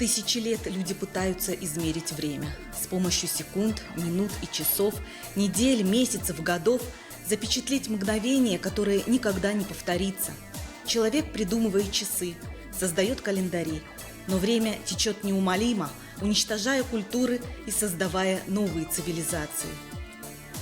Тысячи лет люди пытаются измерить время. С помощью секунд, минут и часов, недель, месяцев, годов запечатлеть мгновение, которое никогда не повторится. Человек придумывает часы, создает календари, но время течет неумолимо, уничтожая культуры и создавая новые цивилизации.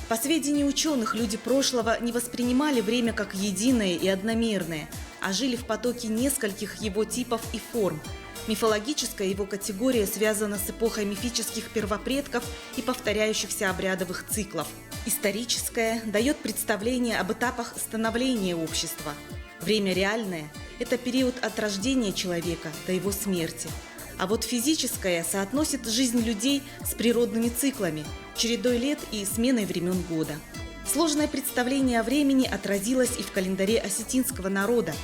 По сведению ученых, люди прошлого не воспринимали время как единое и одномерное, а жили в потоке нескольких его типов и форм. Мифологическая его категория связана с эпохой мифических первопредков и повторяющихся обрядовых циклов. Историческая дает представление об этапах становления общества. Время реальное – это период от рождения человека до его смерти. А вот физическое соотносит жизнь людей с природными циклами, чередой лет и сменой времен года. Сложное представление о времени отразилось и в календаре осетинского народа.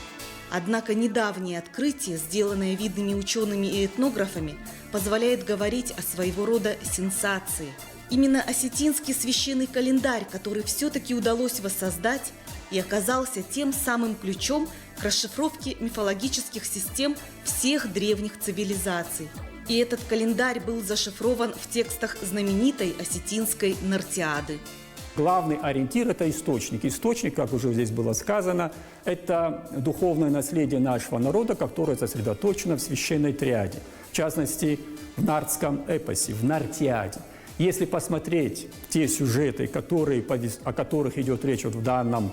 Однако недавнее открытие, сделанное видными учеными и этнографами, позволяет говорить о своего рода сенсации. Именно осетинский священный календарь, который все-таки удалось воссоздать, и оказался тем самым ключом к расшифровке мифологических систем всех древних цивилизаций. И этот календарь был зашифрован в текстах знаменитой осетинской Нартиады. Главный ориентир – это источник. Источник, как уже здесь было сказано, это духовное наследие нашего народа, которое сосредоточено в священной триаде. В частности, в нартском эпосе, в Нартиаде. Если посмотреть те сюжеты, о которых идет речь в данном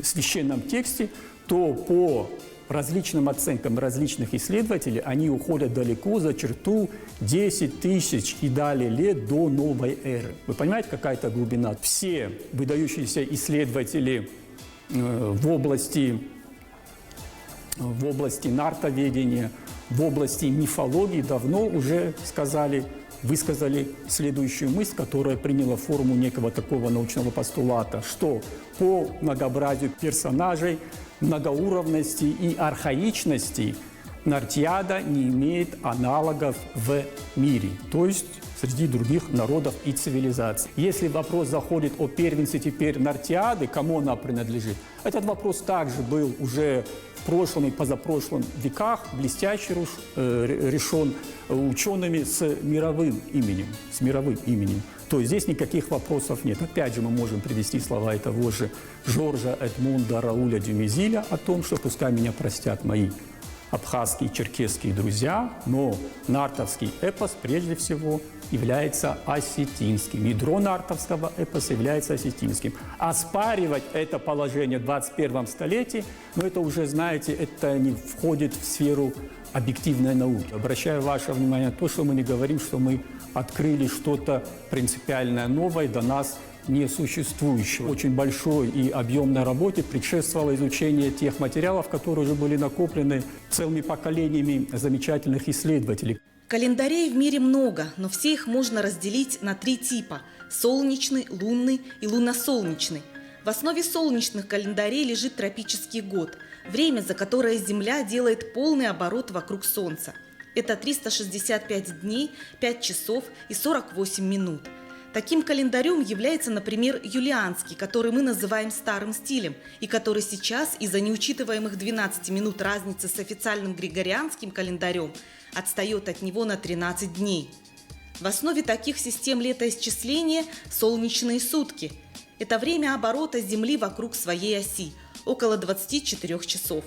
священном тексте, то по различным оценкам различных исследователей они уходят далеко за черту 10 тысяч и далее лет до новой эры. Вы понимаете, какая это глубина? Все выдающиеся исследователи в области нартоведения, в области мифологии давно уже высказали следующую мысль, которая приняла форму некого такого научного постулата, что по многообразию персонажей, многоуровности и архаичности Нартиада не имеет аналогов в мире, то есть среди других народов и цивилизаций. Если вопрос заходит о первенстве теперь Нартиады, кому она принадлежит, этот вопрос также был уже в прошлом и позапрошлом веках блестяще решен учеными с мировым именем. То есть здесь никаких вопросов нет. Опять же, мы можем привести слова того же Жоржа Эдмунда Рауля Дюмезиля о том, что пускай меня простят мои абхазские, черкесские друзья, но нартовский эпос прежде всего является осетинским. Ядро нартовского эпоса является осетинским. Оспаривать это положение в 21 столетии, это уже, знаете, это не входит в сферу объективной науки. Обращаю ваше внимание на то, что мы не говорим, что мы открыли что-то принципиально новое, до нас несуществующего. Очень большой и объемной работе предшествовало изучение тех материалов, которые уже были накоплены целыми поколениями замечательных исследователей. Календарей в мире много, но все их можно разделить на 3 типа – солнечный, лунный и лунносолнечный. В основе солнечных календарей лежит тропический год – время, за которое Земля делает полный оборот вокруг Солнца. Это 365 дней, 5 часов и 48 минут. Таким календарем является, например, юлианский, который мы называем старым стилем, и который сейчас из-за неучитываемых 12 минут разницы с официальным григорианским календарем отстает от него на 13 дней. В основе таких систем летоисчисления солнечные сутки. Это время оборота Земли вокруг своей оси – около 24 часов.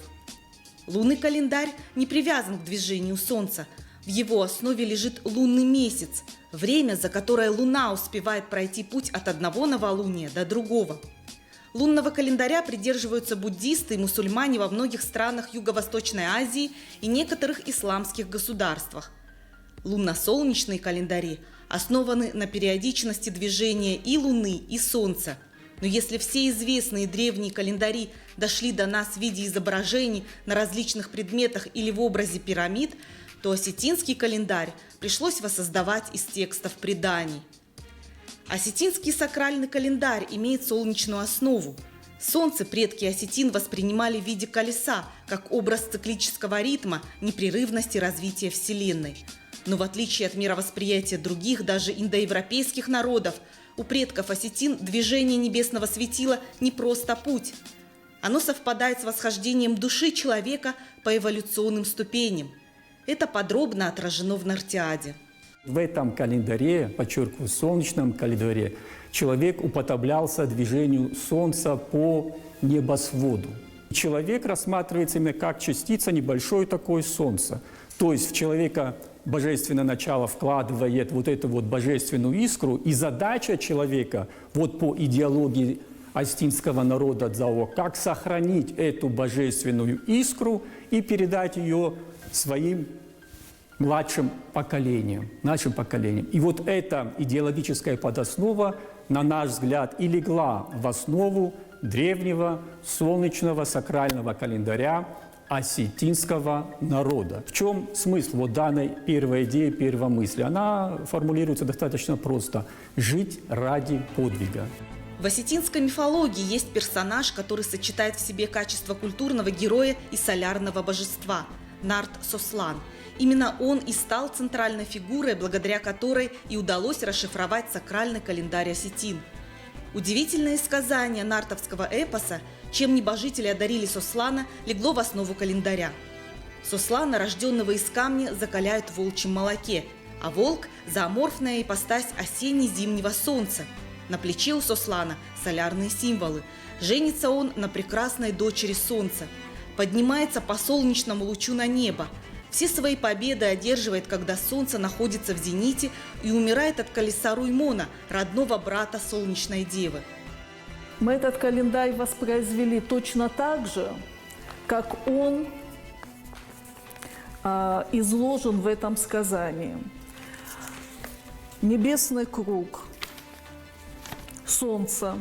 Лунный календарь не привязан к движению Солнца. В его основе лежит лунный месяц – время, за которое Луна успевает пройти путь от одного новолуния до другого. Лунного календаря придерживаются буддисты и мусульмане во многих странах Юго-Восточной Азии и некоторых исламских государствах. Лунно-солнечные календари основаны на периодичности движения и Луны, и Солнца. Но если все известные древние календари дошли до нас в виде изображений на различных предметах или в образе пирамид, то осетинский календарь пришлось воссоздавать из текстов преданий. Осетинский сакральный календарь имеет солнечную основу. Солнце предки осетин воспринимали в виде колеса, как образ циклического ритма, непрерывности развития Вселенной. Но в отличие от мировосприятия других, даже индоевропейских народов, у предков осетин движение небесного светила не просто путь. Оно совпадает с восхождением души человека по эволюционным ступеням. Это подробно отражено в Нартиаде. В этом календаре, подчеркиваю, солнечном календаре, человек уподоблялся движению Солнца по небосводу. Человек рассматривается именно как частица небольшое такое Солнце. То есть в человека божественное начало вкладывает вот эту вот божественную искру, и задача человека вот по идеологии астинского народа Цзао, как сохранить эту божественную искру и передать ее своим младшим поколениям, нашим поколениям. И вот эта идеологическая подоснова, на наш взгляд, и легла в основу древнего солнечного сакрального календаря осетинского народа. В чем смысл вот данной первой идеи, первой мысли? Она формулируется достаточно просто – жить ради подвига. В осетинской мифологии есть персонаж, который сочетает в себе качества культурного героя и солярного божества – Нарт-Сослан. Именно он и стал центральной фигурой, благодаря которой и удалось расшифровать сакральный календарь осетин. Удивительное сказание нартовского эпоса «Чем небожители одарили Сослана» легло в основу календаря. Сослана, рожденного из камня, закаляют в волчьем молоке, а волк – зооморфная ипостась осенне-зимнего солнца. На плече у Сослана солярные символы. Женится он на прекрасной дочери солнца. Поднимается по солнечному лучу на небо. Все свои победы одерживает, когда солнце находится в зените, и умирает от колеса Руймона, родного брата солнечной девы. Мы этот календарь воспроизвели точно так же, как он изложен в этом сказании. Небесный круг, солнце,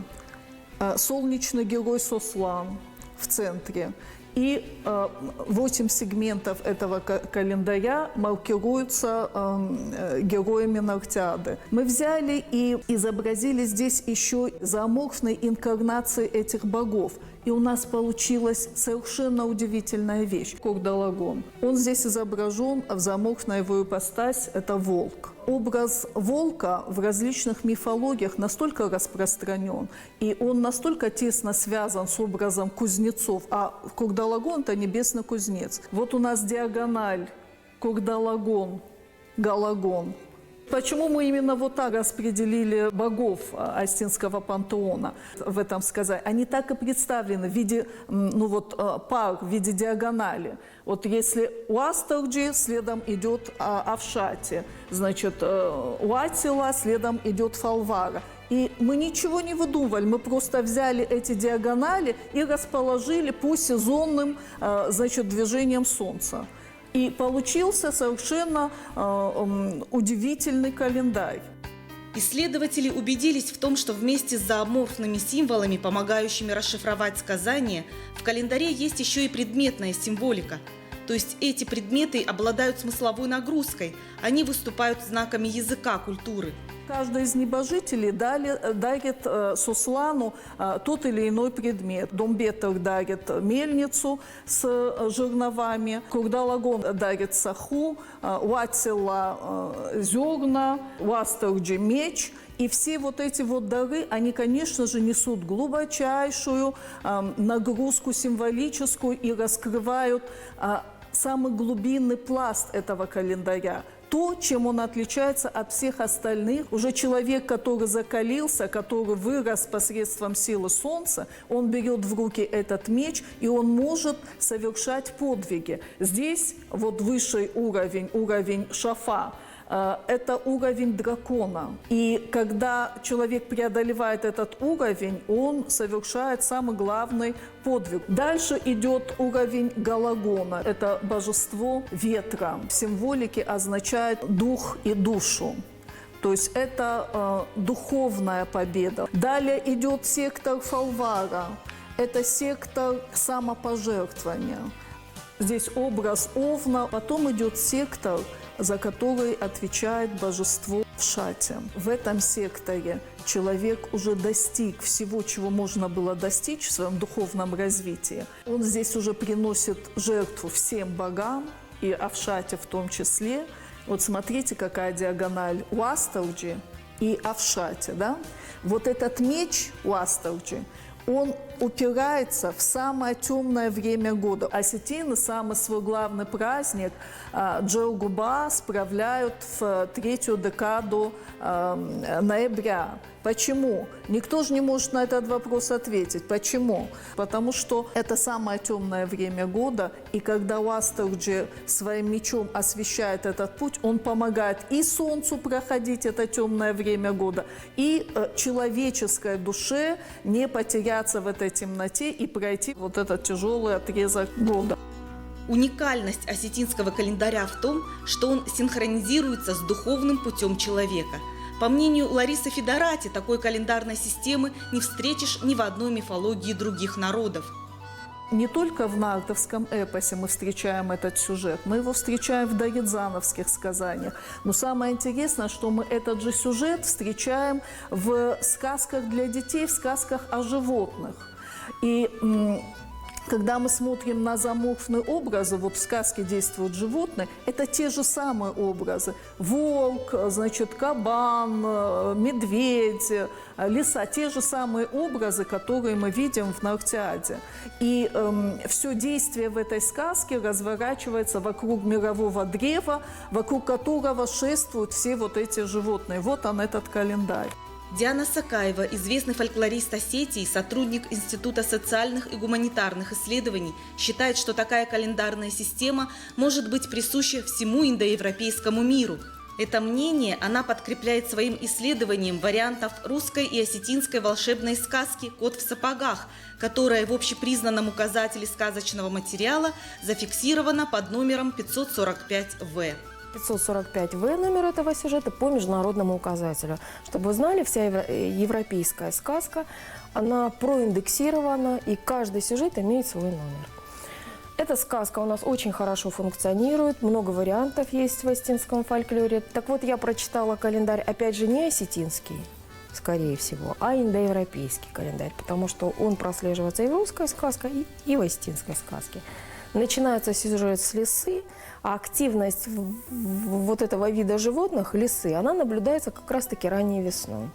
солнечный герой Сослан в центре. И 8 сегментов этого календаря маркируются героями Нартиады. Мы взяли и изобразили здесь еще зооморфные инкарнации этих богов. И у нас получилась совершенно удивительная вещь – Курдалагон. Он здесь изображен, в зооморфной его ипостась – это волк. Образ волка в различных мифологиях настолько распространен, и он настолько тесно связан с образом кузнецов, а Курдалагон – это небесный кузнец. Вот у нас диагональ Курдалагон, Галагон. Почему мы именно вот так распределили богов осетинского пантеона в этом сказании? Они так и представлены в виде пар, в виде диагонали. Вот если у Астарджи следом идет Авшати, значит, у Атила следом идет Фалвара. И мы ничего не выдумывали, мы просто взяли эти диагонали и расположили по сезонным, движениям Солнца. И получился совершенно удивительный календарь. Исследователи убедились в том, что вместе с зооморфными символами, помогающими расшифровать сказания, в календаре есть еще и предметная символика. То есть эти предметы обладают смысловой нагрузкой, они выступают знаками языка, культуры. Каждый из небожителей дарит Сослану тот или иной предмет. Домбетер дарит мельницу с жерновами, Курдалагон дарит саху, Уатила зерна, Уастерджи меч. И все вот эти вот дары, они, конечно же, несут глубочайшую нагрузку символическую и раскрывают самый глубинный пласт этого календаря. То, чем он отличается от всех остальных. Уже человек, который закалился, который вырос посредством силы Солнца, он берет в руки этот меч, и он может совершать подвиги. Здесь вот высший уровень, уровень Шафа, это уровень дракона. И когда человек преодолевает этот уровень, он совершает самый главный подвиг. Дальше идет уровень Галагона. Это божество ветра. В символике означает дух и душу. То есть это духовная победа. Далее идет сектор Фалвара. Это сектор самопожертвования. Здесь образ Овна. Потом идет сектор, за который отвечает божество Шати. В этом секторе человек уже достиг всего, чего можно было достичь в своем духовном развитии. Он здесь уже приносит жертву всем богам, и Авшате в том числе. Вот смотрите, какая диагональ у Астарджи и Авшати, да? Вот этот меч у Астарджи, он упирается в самое темное время года. Осетины самый свой главный праздник Джелгуба справляют в третью декаду ноября. Почему? Никто же не может на этот вопрос ответить. Почему? Потому что это самое темное время года, и когда Уастурджи своим мечом освещает этот путь, он помогает и солнцу проходить это темное время года, и человеческой душе не потеряться в этой темноте и пройти вот этот тяжелый отрезок года. Уникальность осетинского календаря в том, что он синхронизируется с духовным путем человека. По мнению Ларисы Федорати, такой календарной системы не встретишь ни в одной мифологии других народов. Не только в нардовском эпосе мы встречаем этот сюжет, мы его встречаем в дагеджановских сказаниях. Но самое интересное, что мы этот же сюжет встречаем в сказках для детей, в сказках о животных. И когда мы смотрим на заморфные образы, вот в сказке действуют животные, это те же самые образы. Волк, значит, кабан, медведь, лиса, те же самые образы, которые мы видим в Нартиаде. И все действие в этой сказке разворачивается вокруг мирового древа, вокруг которого шествуют все вот эти животные. Вот он, этот календарь. Диана Сакаева, известный фольклорист Осетии, сотрудник Института социальных и гуманитарных исследований, считает, что такая календарная система может быть присуща всему индоевропейскому миру. Это мнение она подкрепляет своим исследованием вариантов русской и осетинской волшебной сказки «Кот в сапогах», которая в общепризнанном указателе сказочного материала зафиксирована под номером 545В. 545В номер этого сюжета по международному указателю. Чтобы вы знали, вся европейская сказка, она проиндексирована, и каждый сюжет имеет свой номер. Эта сказка у нас очень хорошо функционирует, много вариантов есть в осетинском фольклоре. Так вот, я прочитала календарь, опять же, не осетинский, скорее всего, а индоевропейский календарь, потому что он прослеживается и в русской сказке, и в осетинской сказке. Начинается сюжет с лисы, а активность вот этого вида животных, лисы, она наблюдается как раз-таки ранней весной.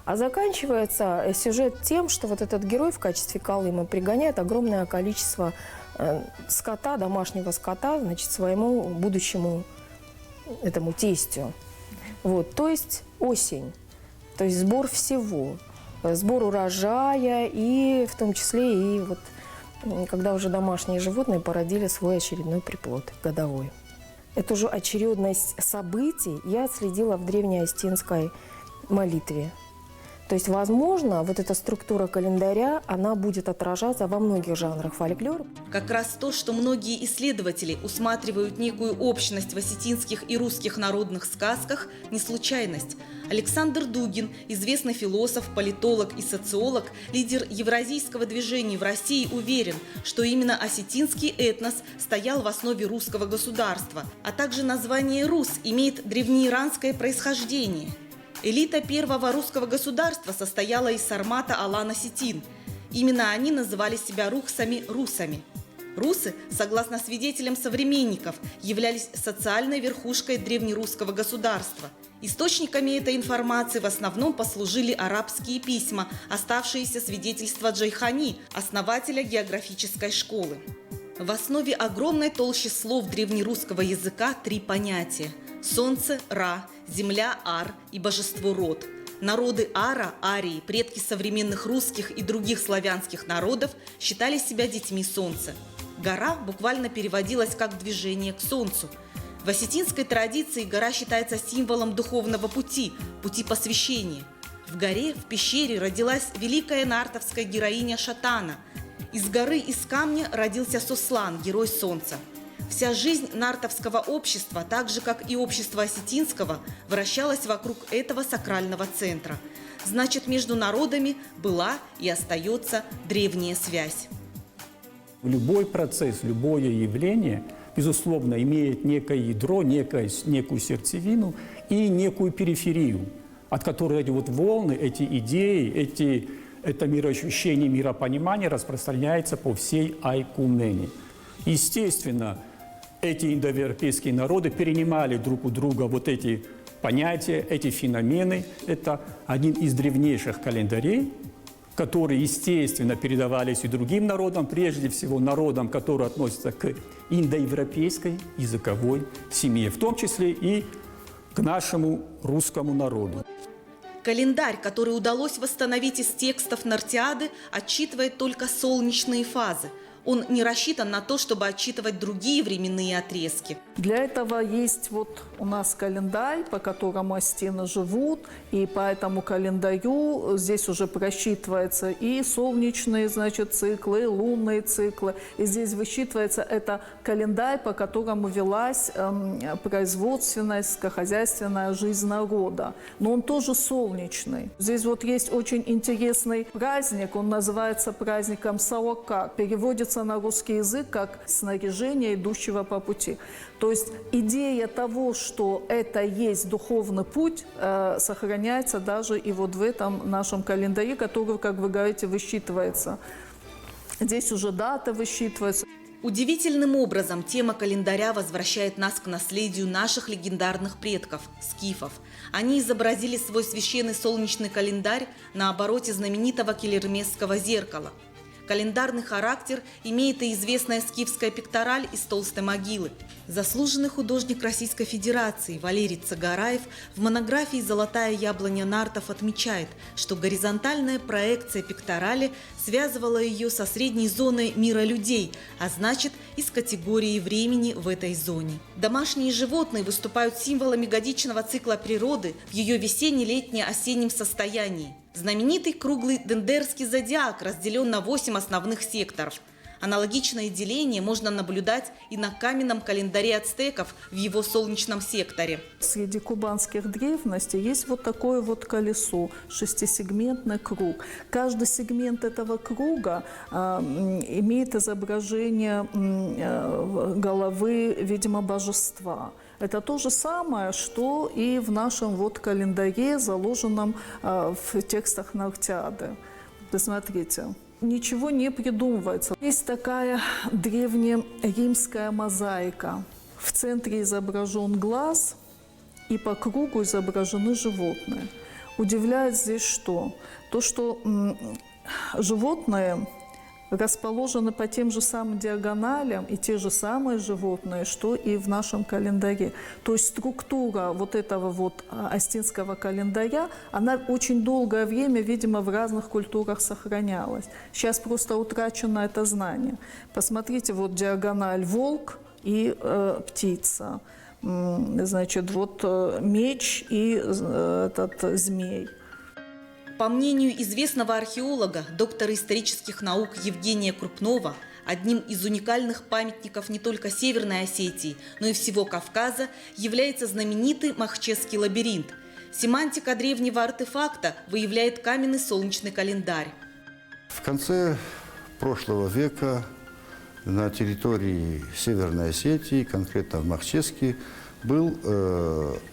А заканчивается сюжет тем, что вот этот герой в качестве Колыма пригоняет огромное количество скота, домашнего скота, значит, своему будущему этому тестю. Вот, то есть осень, то есть сбор всего, сбор урожая и в том числе и вот когда уже домашние животные породили свой очередной приплод годовой. Эту же очередность событий я отследила в древнеосетинской молитве. То есть, возможно, вот эта структура календаря, она будет отражаться во многих жанрах фольклора. Как раз то, что многие исследователи усматривают некую общность в осетинских и русских народных сказках, не случайность. Александр Дугин, известный философ, политолог и социолог, лидер евразийского движения в России, уверен, что именно осетинский этнос стоял в основе русского государства, а также название «Рус» имеет древнеиранское происхождение. Элита первого русского государства состояла из сармата алан-осетин. Именно они называли себя русами. Русы, согласно свидетелям современников, являлись социальной верхушкой древнерусского государства. Источниками этой информации в основном послужили арабские письма, оставшиеся свидетельства Джайхани, основателя географической школы. В основе огромной толщи слов древнерусского языка три понятия – солнце – Ра, земля – Ар и божество – Род. Народы Ара, арии, предки современных русских и других славянских народов считали себя детьми солнца. Гора буквально переводилась как «движение к солнцу». В осетинской традиции гора считается символом духовного пути, пути посвящения. В горе, в пещере родилась великая нартовская героиня Шатана. Из горы, из камня родился Сослан, герой солнца. Вся жизнь нартовского общества, так же как и общества осетинского, вращалась вокруг этого сакрального центра. Значит, между народами была и остается древняя связь. Любой процесс, любое явление, безусловно, имеет некое ядро, некую сердцевину и некую периферию, от которой эти вот волны, эти идеи, это мироощущение, миропонимание распространяется по всей Айкумене. Естественно, эти индоевропейские народы перенимали друг у друга вот эти понятия, эти феномены. Это один из древнейших календарей, которые, естественно, передавались и другим народам, прежде всего народам, которые относятся к индоевропейской языковой семье, в том числе и к нашему русскому народу. Календарь, который удалось восстановить из текстов Нартиады, отчитывает только солнечные фазы. Он не рассчитан на то, чтобы отчитывать другие временные отрезки. Для этого есть вот у нас календарь, по которому астины живут, и по этому календарю здесь уже просчитываются и солнечные, значит, циклы, и лунные циклы. И здесь высчитывается это календарь, по которому велась производственная, сельскохозяйственная жизнь народа. Но он тоже солнечный. Здесь вот есть очень интересный праздник, он называется праздником Саока. Переводится на русский язык как «снаряжение идущего по пути». То есть идея того, что это есть духовный путь, сохраняется даже и вот в этом нашем календаре, который, как вы говорите, высчитывается. Здесь уже дата высчитывается. Удивительным образом тема календаря возвращает нас к наследию наших легендарных предков – скифов. Они изобразили свой священный солнечный календарь на обороте знаменитого келермесского зеркала. Календарный характер имеет и известная скифская пектораль из толстой могилы. Заслуженный художник Российской Федерации Валерий Цагараев в монографии «Золотая яблоня нартов» отмечает, что горизонтальная проекция пекторали связывала ее со средней зоной мира людей, а значит и с категорией времени в этой зоне. Домашние животные выступают символами годичного цикла природы в ее весенне-летне-осеннем состоянии. Знаменитый круглый дендерский зодиак разделен на 8 основных секторов. Аналогичное деление можно наблюдать и на каменном календаре ацтеков в его солнечном секторе. Среди кубанских древностей есть вот такое вот колесо, шестисегментный круг. Каждый сегмент этого круга имеет изображение головы, видимо, божества. Это то же самое, что и в нашем вот календаре, заложенном в текстах Нартиады. Посмотрите. Ничего не придумывается. Есть такая древнеримская мозаика. В центре изображен глаз, и по кругу изображены животные. Удивляет здесь что? То, что животные расположены по тем же самым диагоналям и те же самые животные, что и в нашем календаре. То есть структура вот этого вот астинского календаря, она очень долгое время, видимо, в разных культурах сохранялась. Сейчас просто утрачено это знание. Посмотрите, вот диагональ волк и птица. Значит, вот меч и этот змей. По мнению известного археолога, доктора исторических наук Евгения Крупнова, одним из уникальных памятников не только Северной Осетии, но и всего Кавказа является знаменитый Махчесский лабиринт. Семантика древнего артефакта выявляет каменный солнечный календарь. В конце прошлого века на территории Северной Осетии, конкретно в Махческе, был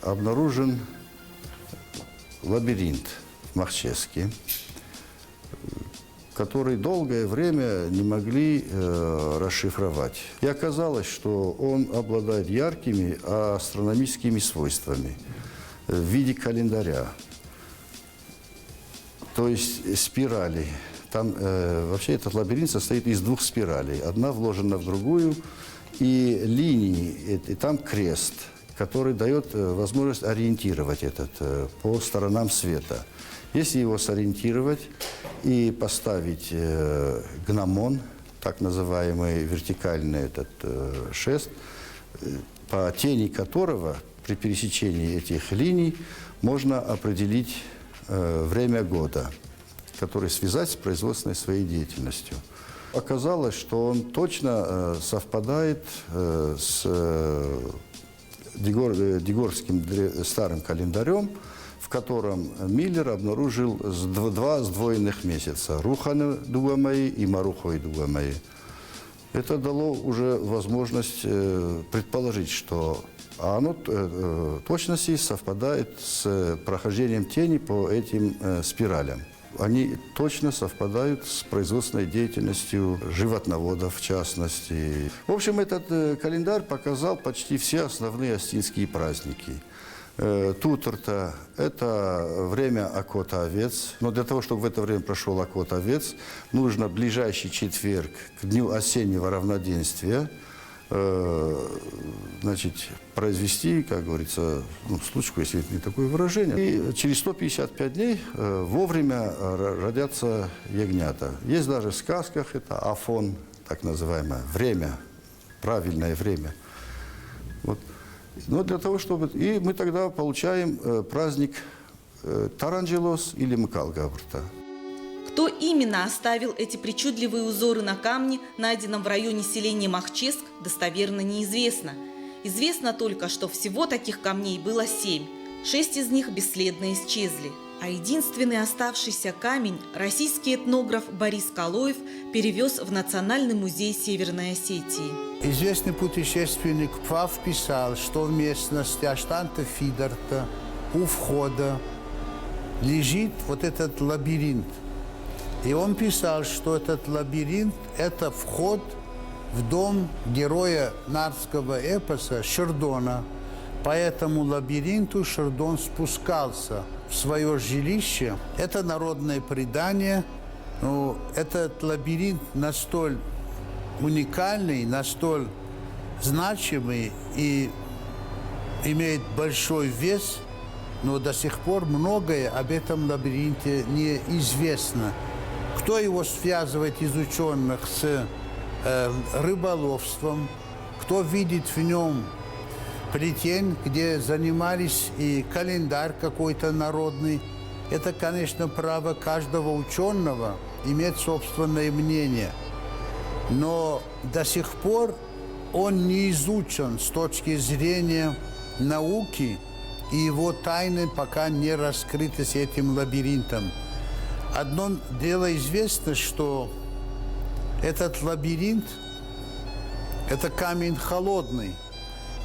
обнаружен лабиринт в Махческе, который долгое время не могли расшифровать. И оказалось, что он обладает яркими астрономическими свойствами в виде календаря, то есть спирали. Там вообще этот лабиринт состоит из 2 спиралей. Одна вложена в другую, и линии, и там крест, который дает возможность ориентировать этот по сторонам света. Если его сориентировать и поставить гномон, так называемый вертикальный этот шест, по тени которого при пересечении этих линий можно определить время года, который связать с производственной своей деятельностью. Оказалось, что он точно совпадает с дегорским старым календарем, в котором Миллер обнаружил 2 сдвоенных месяца – Руханы Дугамаи и Марухой Дугамаи. Это дало уже возможность предположить, что оно точности совпадает с прохождением тени по этим спиралям. Они точно совпадают с производственной деятельностью животноводов, в частности. В общем, этот календарь показал почти все основные астинские праздники. Тутурта – это время окота овец. Но для того, чтобы в это время прошел окот овец, нужно ближайший четверг к дню осеннего равноденствия произвести, как говорится, случку, если это не такое выражение. И через 155 дней вовремя родятся ягнята. Есть даже в сказках, это афон, так называемое, время, правильное время. Вот. Но для того, чтобы... И мы тогда получаем праздник Таранджелос или Мкалгабрта. Кто именно оставил эти причудливые узоры на камне, найденном в районе селения Махческ, достоверно неизвестно. Известно только, что всего таких камней было 7. 6 из них бесследно исчезли. А единственный оставшийся камень российский этнограф Борис Калоев перевез в Национальный музей Северной Осетии. Известный путешественник Пфаф писал, что в местности Аштанта Фидерта у входа лежит вот этот лабиринт. И он писал, что этот лабиринт – это вход в дом героя нардского эпоса Шердона. По этому лабиринту Шердон спускался в свое жилище. Это народное предание. Но этот лабиринт настолько уникальный, настолько значимый и имеет большой вес, но до сих пор многое об этом лабиринте неизвестно. Кто его связывает из ученых с рыболовством, кто видит в нем плетень, где занимались и календарь какой-то народный. Это, конечно, право каждого ученого иметь собственное мнение. Но до сих пор он не изучен с точки зрения науки, и его тайны пока не раскрыты с этим лабиринтом. Одно дело известно, что этот лабиринт – это камень холодный.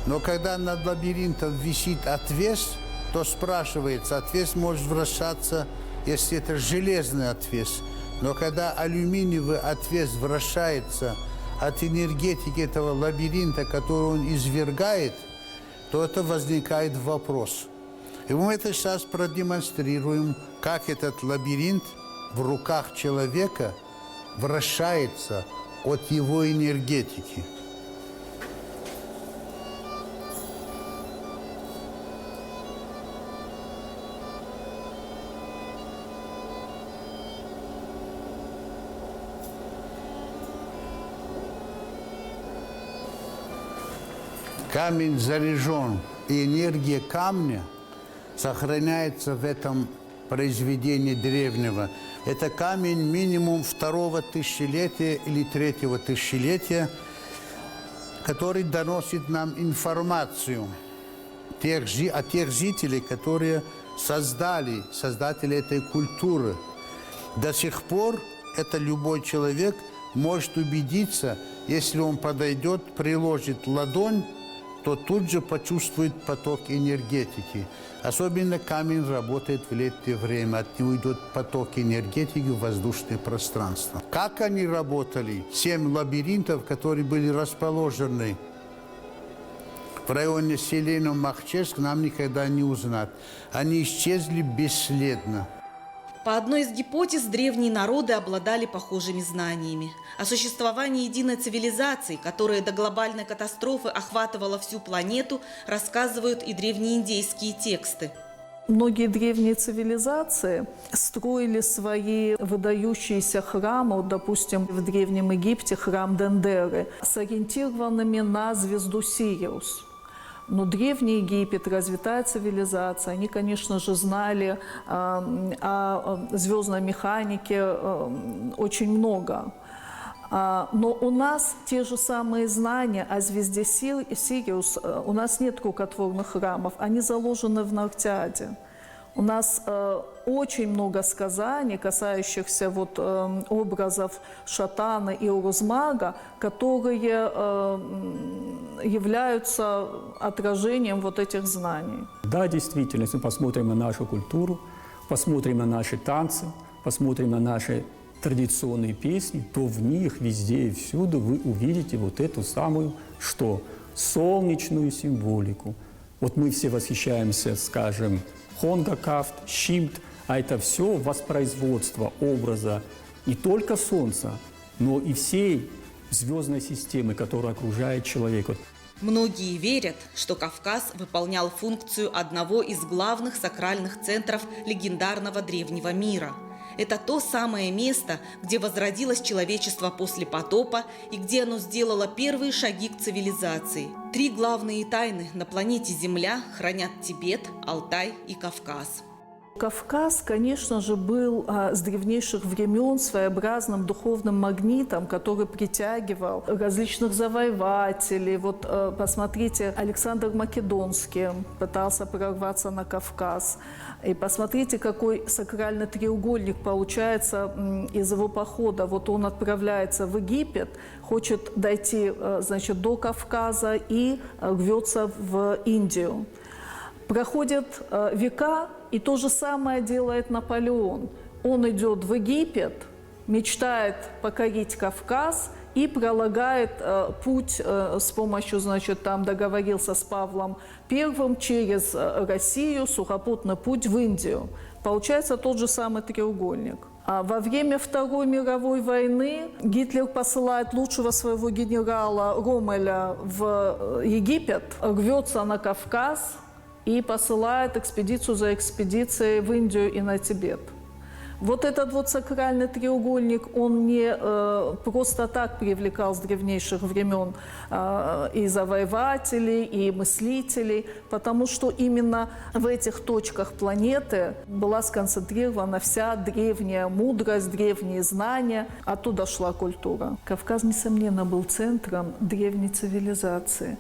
Но когда над лабиринтом висит отвес, то спрашивается, отвес может вращаться, если это железный отвес. Но когда алюминиевый отвес вращается от энергетики этого лабиринта, которую он извергает, то это возникает вопрос. И мы это сейчас продемонстрируем, как этот лабиринт в руках человека вращается от его энергетики. Камень заряжен, и энергия камня сохраняется в этом произведении древнего. Это камень минимум 2-го тысячелетия или 3-го тысячелетия, который доносит нам информацию о тех жителей, которые создатели этой культуры. До сих пор это любой человек может убедиться, если он подойдет, приложит ладонь, то тут же почувствует поток энергетики. Особенно камень работает в летнее время, от него идет поток энергетики в воздушное пространство. Как они работали? 7 лабиринтов, которые были расположены в районе селения Махческ, нам никогда не узнать. Они исчезли бесследно. По одной из гипотез, древние народы обладали похожими знаниями. О существовании единой цивилизации, которая до глобальной катастрофы охватывала всю планету, рассказывают и древнеиндейские тексты. Многие древние цивилизации строили свои выдающиеся храмы, вот, допустим, в Древнем Египте храм Дендеры, с ориентированными на звезду Сириус. Но Древний Египет, развитая цивилизация, они, конечно же, знали о звездной механике очень много. Но у нас те же самые знания о звезде Сириус, у нас нет рукотворных храмов, они заложены в Нартиаде. У нас очень много сказаний, касающихся образов Шатана и Урузмага, которые являются отражением этих знаний. Да, действительно, если мы посмотрим на нашу культуру, посмотрим на наши танцы, посмотрим на наши традиционные песни, то в них везде и всюду вы увидите эту самую, солнечную символику. Вот мы все восхищаемся, скажем, Хонгакафт, Щимт, а это все воспроизводство образа не только Солнца, но и всей звездной системы, которая окружает человека. Многие верят, что Кавказ выполнял функцию одного из главных сакральных центров легендарного древнего мира. Это то самое место, где возродилось человечество после потопа и где оно сделало первые шаги к цивилизации. 3 главные тайны на планете Земля хранят Тибет, Алтай и Кавказ. Кавказ, конечно же, был с древнейших времен своеобразным духовным магнитом, который притягивал различных завоевателей. Вот посмотрите, Александр Македонский пытался прорваться на Кавказ. И посмотрите, какой сакральный треугольник получается из его похода. Вот он отправляется в Египет, хочет дойти, значит, до Кавказа и рвется в Индию. Проходят века, и то же самое делает Наполеон. Он идет в Египет, мечтает покорить Кавказ и пролагает путь с помощью, значит, там договорился с Павлом I через Россию, сухопутный путь в Индию. Получается тот же самый треугольник. А во время Второй мировой войны Гитлер посылает лучшего своего генерала Роммеля в Египет, рвется на Кавказ и посылает экспедицию за экспедицией в Индию и на Тибет. Вот этот вот сакральный треугольник, он не просто так привлекал с древнейших времен и завоевателей, и мыслителей, потому что именно в этих точках планеты была сконцентрирована вся древняя мудрость, древние знания, оттуда шла культура. Кавказ, несомненно, был центром древней цивилизации.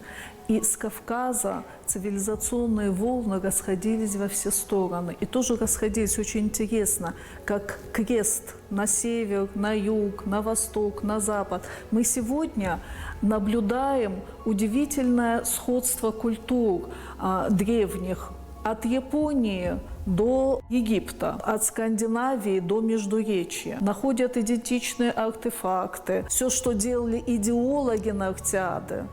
И с Кавказа цивилизационные волны расходились во все стороны. И тоже расходились очень интересно, как крест на север, на юг, на восток, на запад. Мы сегодня наблюдаем удивительное сходство культур древних. От Японии до Египта, от Скандинавии до Междуречья. Находят идентичные артефакты. Все, что делали идеологи Нартиады,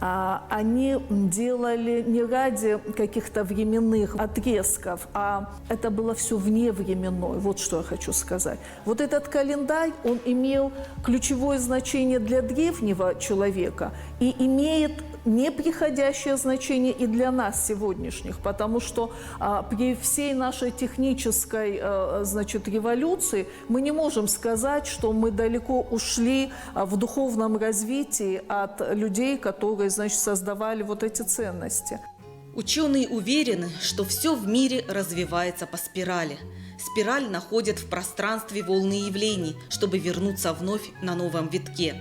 они делали не ради каких-то временных отрезков, а это было все вневременное. Вот что я хочу сказать. Вот этот календарь, он имел ключевое значение для древнего человека и имеет неприходящее значение и для нас сегодняшних, потому что при всей нашей технической, значит, революции мы не можем сказать, что мы далеко ушли в духовном развитии от людей, которые, значит, создавали вот эти ценности. Ученые уверены, что все в мире развивается по спирали. Спираль находят в пространстве волны явлений, чтобы вернуться вновь на новом витке.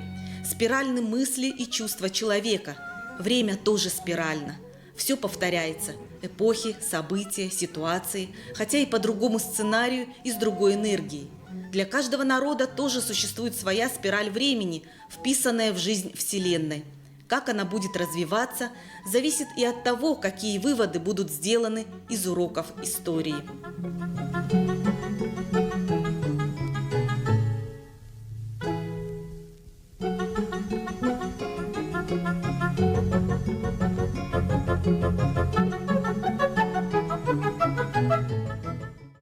Спиральны мысли и чувства человека. Время тоже спирально. Все повторяется. Эпохи, события, ситуации, хотя и по другому сценарию и с другой энергией. Для каждого народа тоже существует своя спираль времени, вписанная в жизнь Вселенной. Как она будет развиваться, зависит и от того, какие выводы будут сделаны из уроков истории.